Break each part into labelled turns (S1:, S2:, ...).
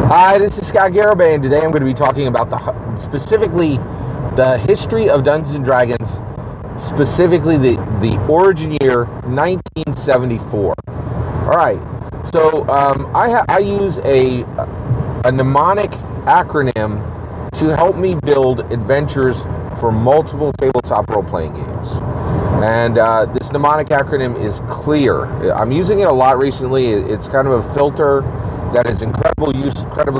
S1: Hi, this is Scott Garibay, and today I'm going to be talking about specifically the history of Dungeons and Dragons, specifically the origin year 1974. All right, so I use a mnemonic acronym to help me build adventures for multiple tabletop role-playing games. And this mnemonic acronym is CLEAR. I'm using it a lot recently. It's kind of a filter that is incredibly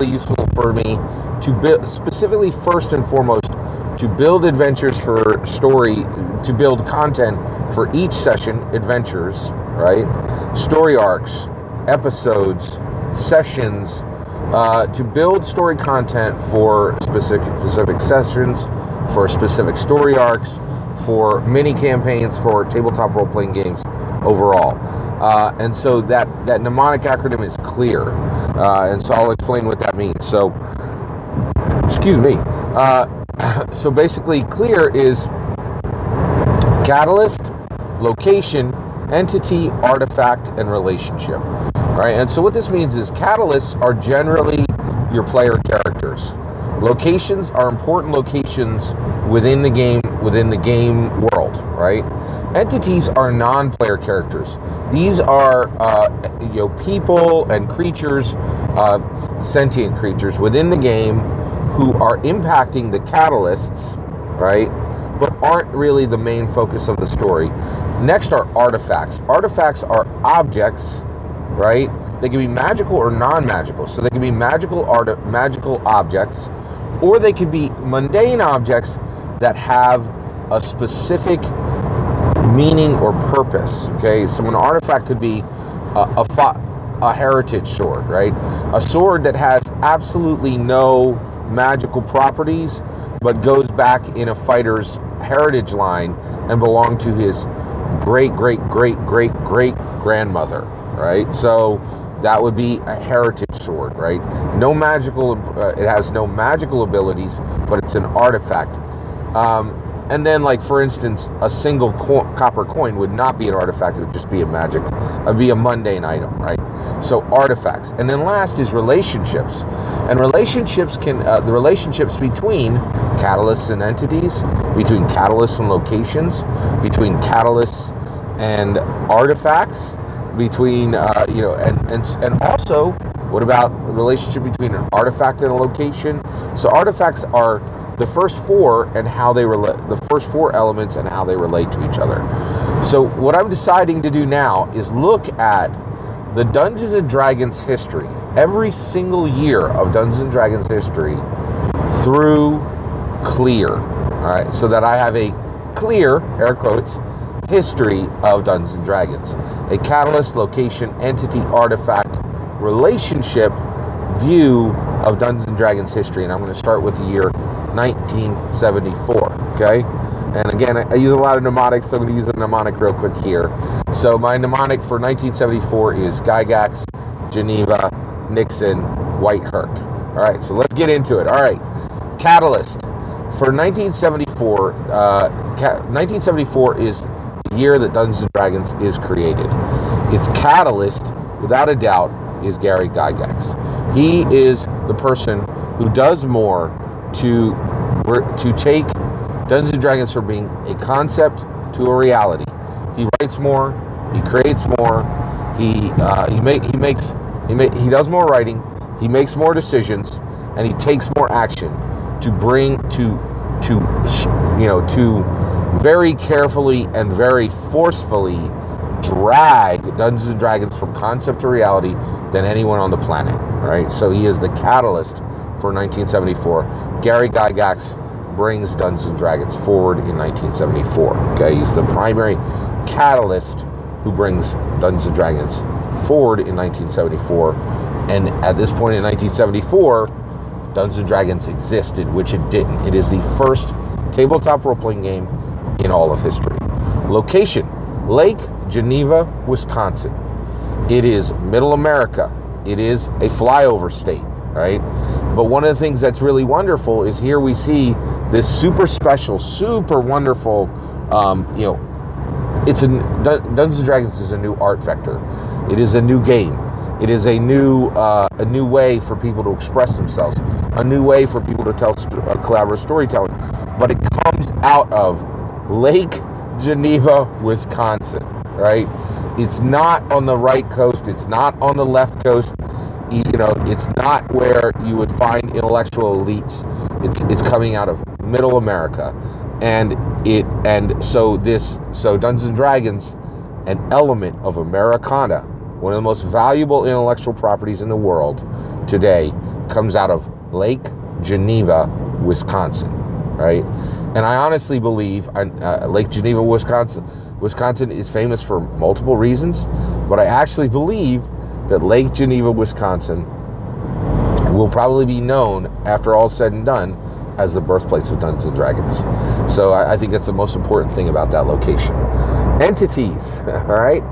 S1: useful for me to build, specifically first and foremost, to build adventures for story, to build content for each session, adventures, right? Story arcs, episodes, sessions, to build story content for specific sessions, for specific story arcs, for mini campaigns, for tabletop role-playing games overall. And so that mnemonic acronym is CLEAR. And so I'll explain what that means. So, excuse me. So basically, CLEAR is catalyst, location, entity, artifact, and relationship. All right. And so what this means is catalysts are generally your player characters. Locations are important locations within the game world, right? Entities are non-player characters. These are people and creatures, sentient creatures within the game who are impacting the catalysts, right? But aren't really the main focus of the story. Next are artifacts. Artifacts are objects, right? They can be magical or non-magical. So they can be magical objects, or they could be mundane objects that have a specific meaning or purpose. Okay, so an artifact could be a heritage sword, right? A sword that has absolutely no magical properties, but goes back in a fighter's heritage line and belonged to his great grandmother, right? So that would be a heritage sword, right? No magical, it has no magical abilities, but it's an artifact. And then, like, for instance, a single copper coin would not be an artifact. It would just be it'd be a mundane item, right? So artifacts. And then last is relationships. And relationships the relationships between catalysts and entities, between catalysts and locations, between catalysts and artifacts, between, and also, what about the relationship between an artifact and a location? So artifacts are the first four and how they relate, the first four elements and how they relate to each other. So what I'm deciding to do now is look at the Dungeons and Dragons history, every single year of Dungeons and Dragons history through CLEAR. All right, so that I have a clear, air quotes, history of Dungeons and Dragons, a catalyst, location, entity, artifact, relationship view of Dungeons and Dragons history. And I'm going to start with the year 1974, okay? And again, I use a lot of mnemonics, so I'm going to use a mnemonic real quick here. So my mnemonic for 1974 is Gygax, Geneva, Nixon, White Herc. All right, so let's get into it. All right, catalyst. For 1974, 1974 is the year that Dungeons & Dragons is created. Its catalyst, without a doubt, is Gary Gygax. He is the person who does more to take Dungeons and Dragons from being a concept to a reality. He writes more, he creates more, he does more writing, he makes more decisions, and he takes more action to bring to very carefully and very forcefully drag Dungeons and Dragons from concept to reality than anyone on the planet, right? So he is the catalyst for 1974. Gary Gygax brings Dungeons and Dragons forward in 1974. Okay, he's the primary catalyst who brings Dungeons and Dragons forward in 1974. And at this point in 1974, Dungeons and Dragons existed, which it didn't. It is the first tabletop role-playing game in all of history. Location: Lake Geneva, Wisconsin. It is Middle America. It is a flyover state, right? But one of the things that's really wonderful is here we see this super special, super wonderful, Dungeons & Dragons is a new art vector. It is a new game. It is a new way for people to express themselves, a new way for people to tell collaborative storytelling. But it comes out of Lake Geneva, Wisconsin, right? It's not on the right coast. It's not on the left coast. It's not where you would find intellectual elites. It's coming out of Middle America, so Dungeons and Dragons, an element of Americana, one of the most valuable intellectual properties in the world today, comes out of Lake Geneva, Wisconsin, right? And I honestly believe Lake Geneva, Wisconsin is famous for multiple reasons, but I actually believe that Lake Geneva, Wisconsin will probably be known, after all said and done, as the birthplace of Dungeons and Dragons. So I think that's the most important thing about that location. Entities, all right?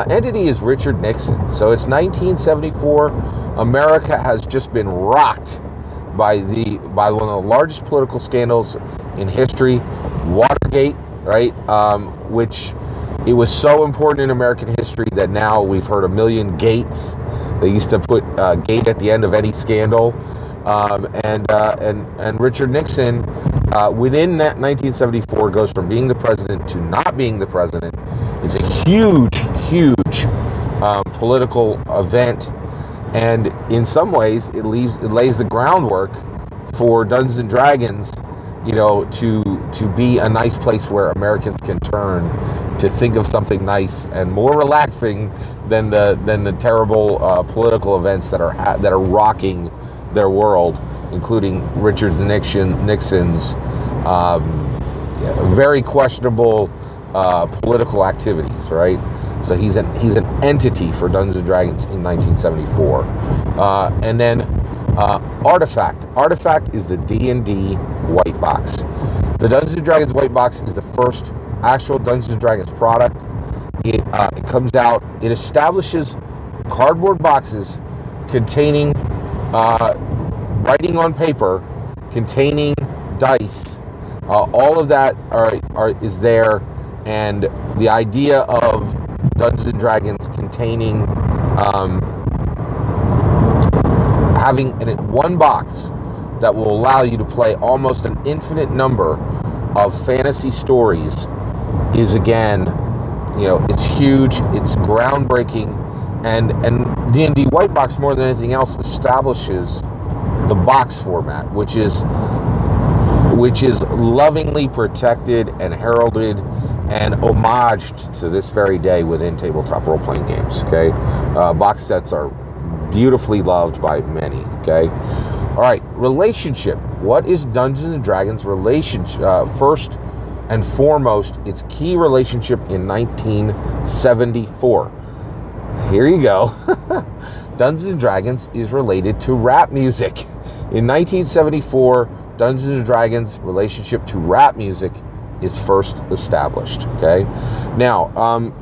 S1: Entity is Richard Nixon. So it's 1974. America has just been rocked by one of the largest political scandals in history, Watergate, right? Which it was so important in American history that now we've heard a million gates. They used to put gate at the end of any scandal. And Richard Nixon, within that 1974, goes from being the president to not being the president. It's a huge political event, and in some ways, it lays the groundwork for Dungeons and Dragons, to be a nice place where Americans can turn to think of something nice and more relaxing than the terrible political events that are rocking their world, including Richard Nixon's very questionable political activities, right? So he's an entity for Dungeons and Dragons in 1974, and then Artifact. Artifact is the D&D white box. The Dungeons and Dragons white box is the first actual Dungeons and Dragons product. It comes out. It establishes cardboard boxes containing writing on paper, containing dice. All of that is there, and the idea of Dungeons and Dragons containing having one box that will allow you to play almost an infinite number of fantasy stories is, again, it's huge, it's groundbreaking, and D&D White Box, more than anything else, establishes the box format, which is lovingly protected and heralded and homaged to this very day within tabletop role-playing games. Okay, box sets are beautifully loved by many. Okay, all right. Relationship. What is Dungeons and Dragons relationship? First and foremost, its key relationship in 1974. Here you go. Dungeons and Dragons is related to rap music. In 1974, Dungeons and Dragons relationship to rap music is first established. Okay, now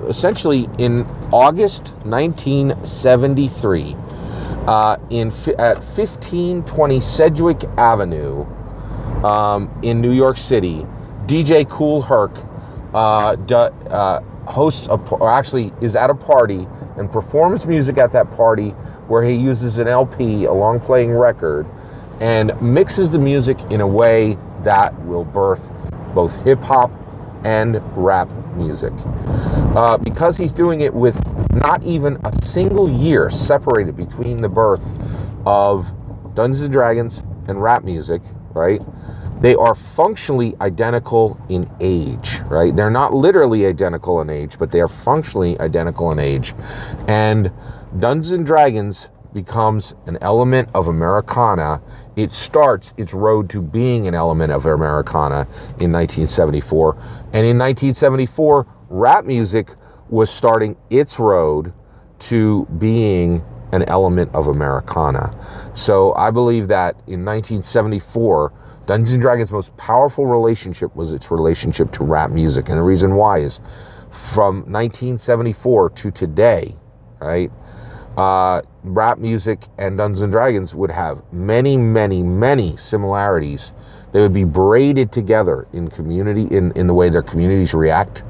S1: essentially in August 1973, at 1520 Sedgwick Avenue in New York City, DJ Kool Herc is at a party and performs music at that party, where he uses an LP, a long playing record, and mixes the music in a way that will birth both hip-hop and rap music. Because he's doing it with not even a single year separated between the birth of Dungeons and Dragons and rap music, right? They are functionally identical in age, right? They're not literally identical in age, but they are functionally identical in age. And Dungeons and Dragons becomes an element of Americana. It starts its road to being an element of Americana in 1974. And in 1974, rap music was starting its road to being an element of Americana. So I believe that in 1974, Dungeons & Dragons' most powerful relationship was its relationship to rap music. And the reason why is from 1974 to today, right? Rap music and Dungeons & Dragons would have many, many, many similarities. They would be braided together in the way their communities react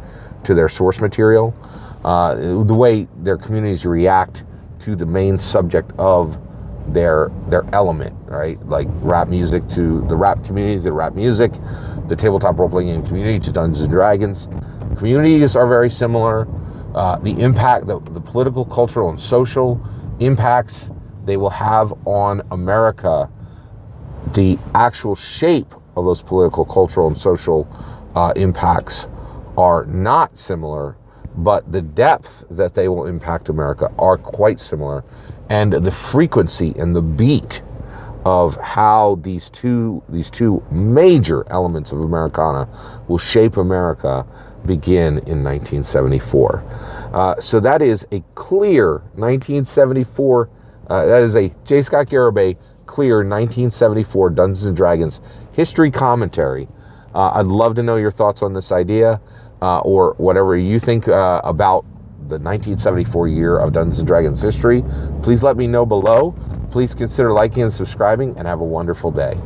S1: to their source material, the way their communities react to the main subject of their element, right? Like rap music to the rap community to rap music, the tabletop role-playing community to Dungeons and Dragons. Communities are very similar. The impact, the political, cultural, and social impacts they will have on America, the actual shape of those political, cultural, and social impacts are not similar, but the depth that they will impact America are quite similar. And the frequency and the beat of how these two major elements of Americana will shape America begin in 1974. So that is a clear 1974, that is a J. Scott Garibay clear 1974 Dungeons and Dragons history commentary. I'd love to know your thoughts on this idea, or whatever you think about the 1974 year of Dungeons and Dragons history. Please let me know below. Please consider liking and subscribing, and have a wonderful day.